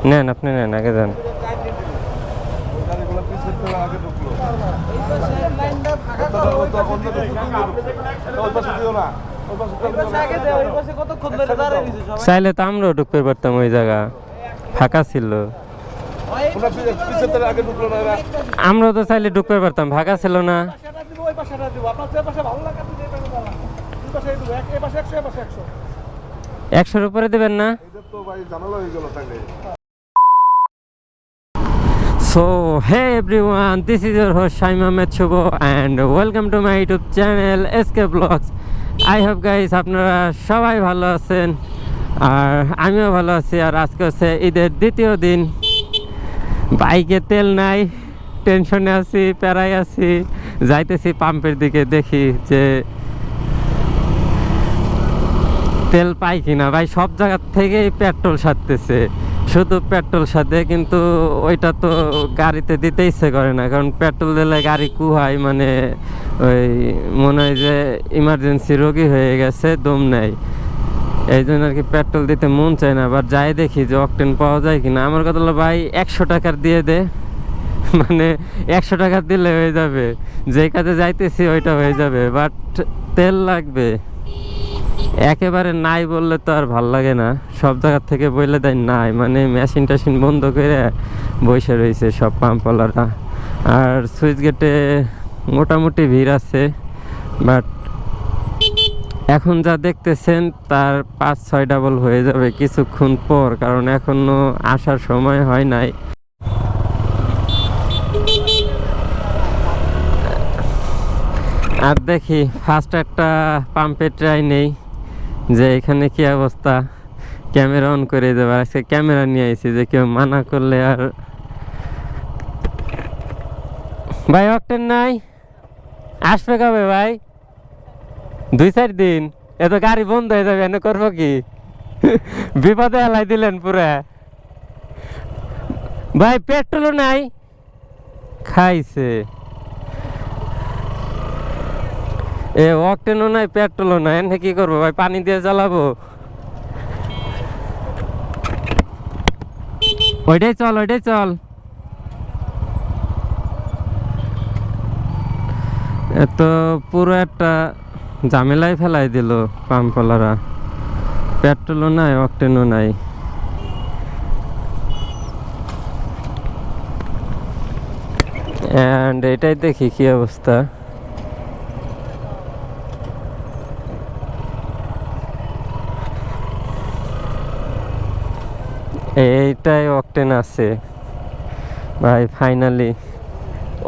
নেন, আপনি নেন, আগে যান। চাইলে তো আমরাও ঢুকতে পারতাম, ওই জায়গা ফাঁকা ছিল। আমরাও তো চাইলে ঢুকতে পারতাম, ফাঁকা ছিল না। 100-র উপরে দেবেন না? So hey everyone, this is your host Shaim Ahmed Shubho and welcome to my YouTube channel SK Vlogs. I hope guys আপনারা সবাই ভালো আছেন আর আমিও ভালো আছি। আর আজকে হচ্ছে ঈদের দ্বিতীয় দিন, বাইকে তেল নাই, টেনশনে আছি, প্যারায় আছি। যাইতেছি পাম্পের দিকে, দেখি যে তেল পাই কিনা। ভাই সব জায়গার থেকেই পেট্রোল সারতেছে, শুধু পেট্রোল সাথে, কিন্তু ওইটা তো গাড়িতে দিতে ইচ্ছে করে না, কারণ পেট্রোল দিলে গাড়ি কুহায়, মানে ওই মনে হয় যে ইমার্জেন্সি রোগী হয়ে গেছে, দম নেই। এই জন্য আর কি পেট্রোল দিতে মন চায় না। আবার যাই দেখি যে অকটেন পাওয়া যায় কিনা। আমার কথা হলো ভাই 100 টাকার দিয়ে দে, মানে 100 টাকার দিলে হয়ে যাবে, যে কাজে যাইতেছি ওইটা হয়ে যাবে, বাট তেল লাগবে। একেবারে নাই বললে তো আর ভাল লাগে না, সব জায়গার থেকে বললে দেয় নাই, মানে মেশিন টেশিন বন্ধ করে বসে রয়েছে সব পাম্পওয়ালারা। আর সুইচ গেটে মোটামুটি ভিড় আছে, বাট এখন যা দেখতেছেন তার 5-6 ডাবল হয়ে যাবে কিছুক্ষণ পর, কারণ এখনো আসার সময় হয় নাই। আর দেখি ফার্স্ট একটা পাম্পে ট্রাই নেই যে এখানে কি অবস্থা। ক্যামেরা অন করে দেবে, আজকে ক্যামেরা নিয়ে আইছি, যে কেউ মানা করলে আর। ভাই অকটেন নাই, আসবে কবে ভাই? 2-4 দিন, এত গাড়ি বন্ধ হয়ে যাবে, এনে করবো কি? বিপদে এলাই দিলেন পুরা। ভাই পেট্রোলও নাই, খাইছে। এ অকটেনও নাই, পেট্রোলও নাই, এনে কি করবো ভাই? পানি দিয়ে জ্বালাবো? ওইটাই চল, ওইটাই চল। এত পুরো একটা ঝামেলায় ফেলাই দিল পাম্পওয়ালারা। পেট্রোলও নাই, অকটেনও নাই। অ্যান্ড এটাই দেখি কি অবস্থা। এইটাই অকটেন আছে ভাই, ফাইনালি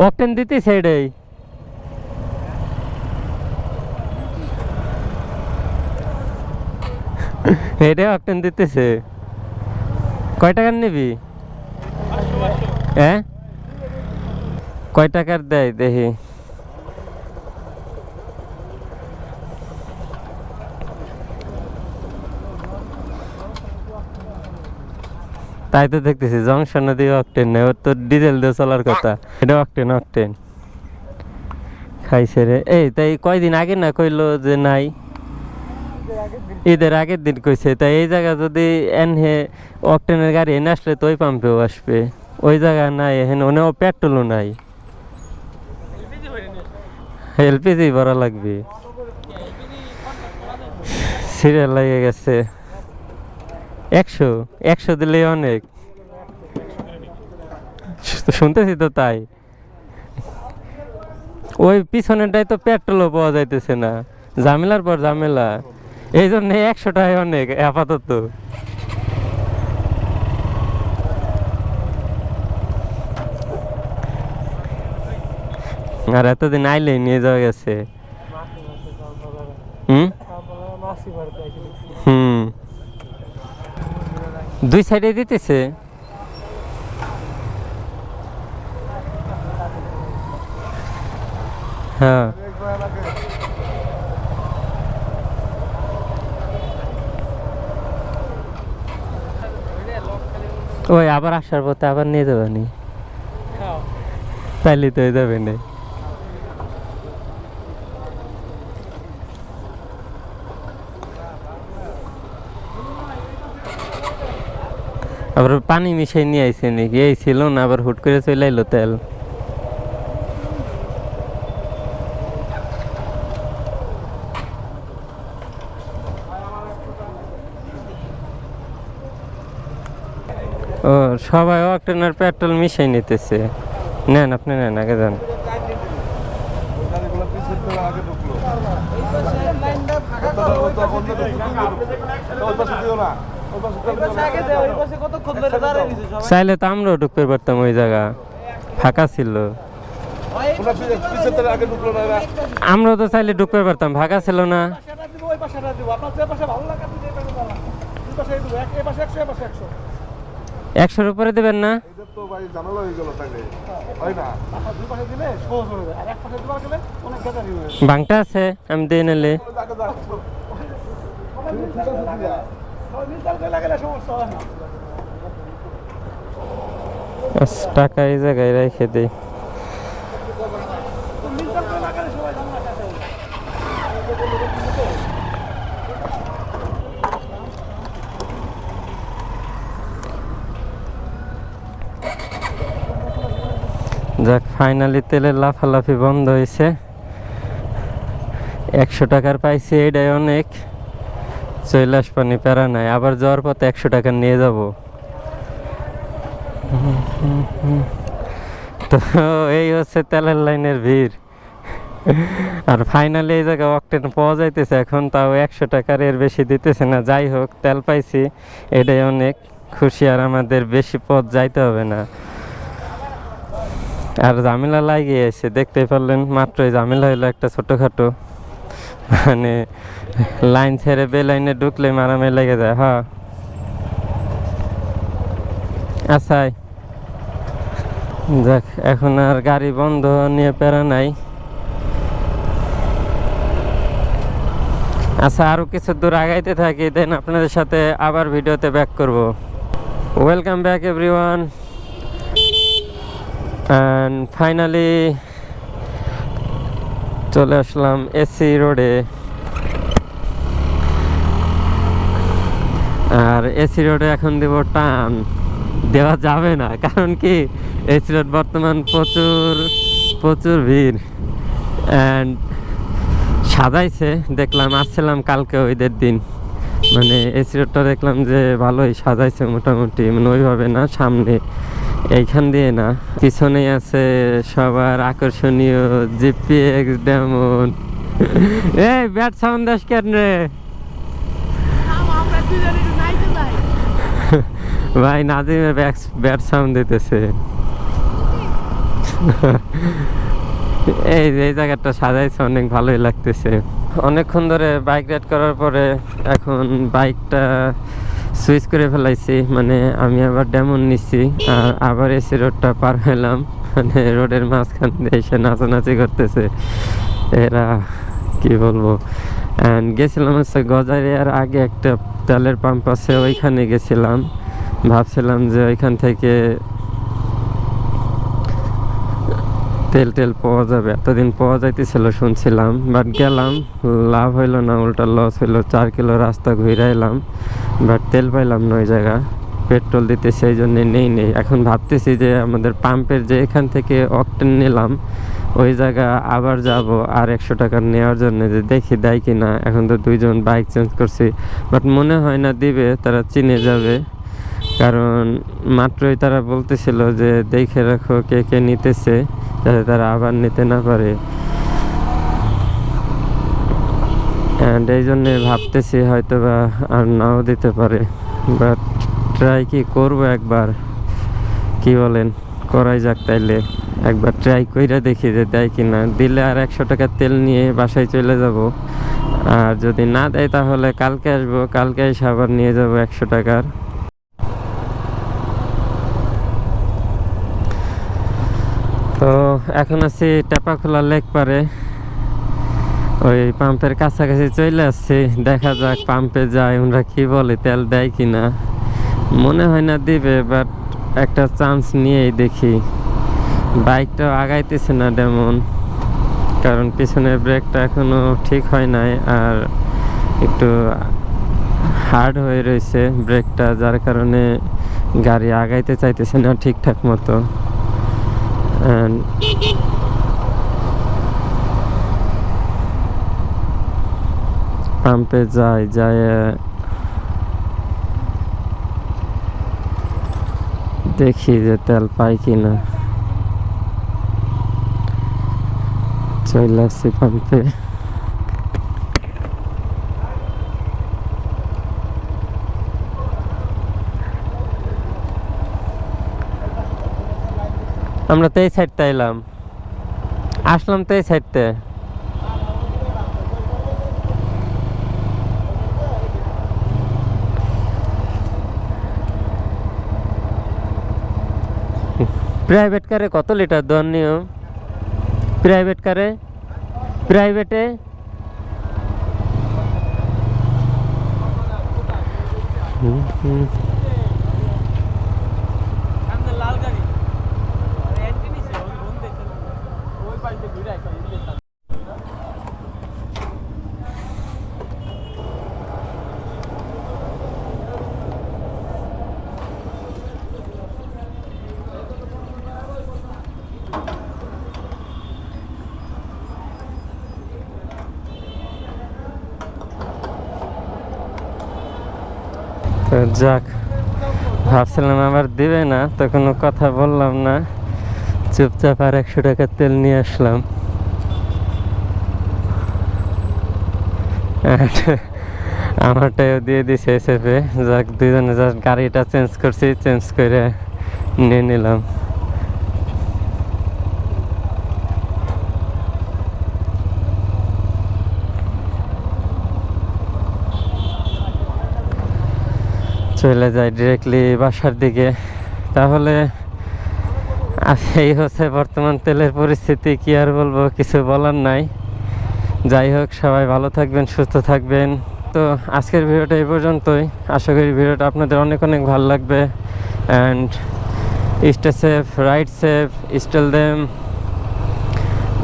অকটেন দিতেছে। এটাই অকটেন দিতেছে। কয় টাকার নিবি? হ্যাঁ, কয় টাকার দেয় দেখি। তাই তো দেখতেছি জংশনে দিয়ে অকটেন নেই, ওর তো ডিজেল দিয়ে চলার কথা। এটা অকটেন, অকটেন খাইছে রে। এই তাই কয়দিন আগে না কইলো যে নাই? ঈদের আগের দিন কইছে। তাই এই জায়গা যদি এনহে অকটেনের গাড়ি এনে আসলে তো ওই পাম্পেও আসবে। ওই জায়গা নাই, এখানে ওনেও পেট্রোলও নাই, এলপিজি ভরা লাগবে। সিরিয়াল লেগে গেছে। 100 দিলে অনেক, শুনতেছি তো তাই। ওই পিছনেরটাই তো পেট্রোলও পাওয়া যাইতেছে না, ঝামেলার পর ঝামেলা। এই জন্য 100 টাকায় অনেক আপাতত। আর এতদিন আইলেই নিয়ে যাওয়া গেছে। হুম হুম, 2 সাইডে দিতেছে। হ্যাঁ, ওই আবার আসার পথে আবার নিয়ে যাবেনি, তাইলে তো যাবে না। আবার পানি মিশাই নিয়ে আইছে নাকি? এই ছিল না, আবার হুট করে চলে এলো তেল। ও সবাই অক্টেনের পেট্রোল মিশাই নিতেছে। নেন আপনি, নেন আগে যান। চাইলে তো আমরাও ঢুকতে পারতাম, ওই জায়গা ফাঁকা ছিল। আমরাও তো চাইলে ঢুকতে পারতাম, ফাঁকা ছিল না। 100-র উপরে দেবেন না? বাংটা আছে, আমি দিয়ে নিলে টাকা এই জায়গায় রেখে দিই। যাক, ফাইনালি তেলের লাফালাফি বন্ধ হয়েছে। 100 টাকার পাইছি, এটাই অনেক। চৈলাস পানি প্যারা নাই, আবার যাওয়ার পথে 100 টাকা নিয়ে যাব। তো এই হচ্ছে তেলের লাইনের ভিড়। আর ফাইনালি এই জায়গায় অকটেন পাওয়া যাইতেছে এখন, তাও 100 টাকার এর বেশি দিতেছে না। যাই হোক, তেল পাইছি, এটাই অনেক খুশি। আর আমাদের বেশি পথ যাইতে হবে না। আর ঝামেলা লাগিয়ে এসে দেখতে পারলেন, মাত্রই ঝামেলা হইলো একটা ছোটখাটো, মানে লাইন ছেড়ে বে লাইনে ঢুকলে মারামারি লেগে যায়। হ্যাঁ আচ্ছা, যাক, এখন আর গাড়ি বন্ধ নিয়ে প্যারা নাই। আচ্ছা, আরো কিছু দূর আগাইতে থাকি, দেন আপনাদের সাথে আবার ভিডিওতে ব্যাক করব। Welcome back everyone. And finally চলে আসলাম এসি রোডে। আর এসি রোডে এখন দেব টান, দেওয়া যাবে না, কারণ কি এসি রোড বর্তমান প্রচুর ভিড়। অ্যান্ড সাজাইছে, দেখলাম, আসছিলাম কালকে ঈদের দিন, মানে এসি রোডটা দেখলাম যে ভালোই সাজাইছে মোটামুটি, মানে ওইভাবে না, সামনে এইখান দিয়ে না, পিছনেই আছে সবার আকর্ষণীয় জিপিএক্স ডেমন। এই ব্যাট সাউন্ড দাস কেন রে ভাই? নাজিমের ব্যাট সাউন্ড দিতেছে। এই জায়গাটা সাজাইছে, অনেক ভালোই লাগতেছে। অনেকক্ষণ ধরে বাইক রাইড করার পরে এখন বাইকটা সুইচ করে ফেলাইছি, মানে আমি আবার ডেমন নিচ্ছি। আর আবার এসি রোডটা পার হলাম, মানে রোডের মাঝখান দিয়ে এসে নাচানাচি করতেছে এরা, কি বলবো। অ্যান্ড গেছিলাম হচ্ছে গজারিয়ার আগে একটা তেলের পাম্প আছে, ওইখানে গেছিলাম। ভাবছিলাম যে ওইখান থেকে তেল পাওয়া যাবে, এতদিন পাওয়া যাইতেছিল শুনছিলাম, বাট গেলাম, লাভ হইলো না, উল্টা লস হইলো। 4 কিলো রাস্তা ঘুরে এলাম, বাট তেল পাইলাম না ওই জায়গা। পেট্রোল দিতে সেই জন্যে নেই। এখন ভাবতেছি যে আমাদের পাম্পের যে এখান থেকে অকটেন নিলাম, ওই জায়গা আবার যাব আর 100 টাকা নেওয়ার জন্য, যে দেখি দেয় কি না। এখন তো 2জন বাইক চেঞ্জ করছি, বাট মনে হয় না দিবে, তারা চিনে যাবে। কারণ মাত্রই তারা বলতেছিল যে দেখে রাখো কে কে নিতেছে, যাতে তারা আবার নিতে না পারে। অ্যান্ড এই জন্যে ভাবতেছি হয়তো বা আর নাও দিতে পারে, বাট ট্রাই কি করবো একবার, কি বলেন? করাই যাক তাইলে, একবার ট্রাই কইরা দেখি যে দেয় কিনা। দিলে আর 100 টাকা তেল নিয়ে বাসায় চলে যাব। আর যদি না দেয় তাহলে কালকে আসবো, কালকে এসে আবার নিয়ে যাব 100 টাকার। তো এখন আছি টেপাখোলা লেক পারে, ওই পাম্পের কাছাকাছি চলে আসছি। দেখা যাক পাম্পে যায় ওরা কি বলে, তেল দেয় কিনা। মনে হয় না দিবে, বাট একটা চান্স নিয়েই দেখি। বাইকটাও আগাইতেছে না তেমন, কারণ পিছনের ব্রেকটা এখনো ঠিক হয় নাই, আর একটু হার্ড হয়ে রয়েছে ব্রেকটা, যার কারণে গাড়ি আগাইতে চাইতেছে না ঠিকঠাক মতো। And পাম্পে যায় দেখি যে তেল পাই কিনা। চলে আসছি পাম্পে। আমরা তো এই সাইডতে এলাম, আসলাম তো এই সাইডতে। প্রাইভেট কারে কত লিটার দেওয়ার নিয়ম? প্রাইভেট কারে, প্রাইভেটে তো যাক, ভাবছিলাম আবার দিবে না, তো কোনো কথা বললাম না, চুপচাপ আর 100 টাকার তেল নিয়ে আসলাম। আমারটাও দিয়ে দিছে এসএফে। যাক, দুজনে জাস্ট গাড়িটা চেঞ্জ করছি, চেঞ্জ করে নিয়ে নিলাম। চলে যাই ডিরেক্টলি বাসার দিকে। তাহলে এই হচ্ছে বর্তমান তেলের পরিস্থিতি, কি আর বলবো, কিছু বলার নাই। যাই হোক, সবাই ভালো থাকবেন, সুস্থ থাকবেন। তো আজকের ভিডিওটা এই পর্যন্তই। আশা করি ভিডিওটা আপনাদের অনেক অনেক ভালো লাগবে। And stay safe, ride safe, স্টেল them,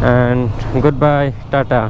and good bye, tata.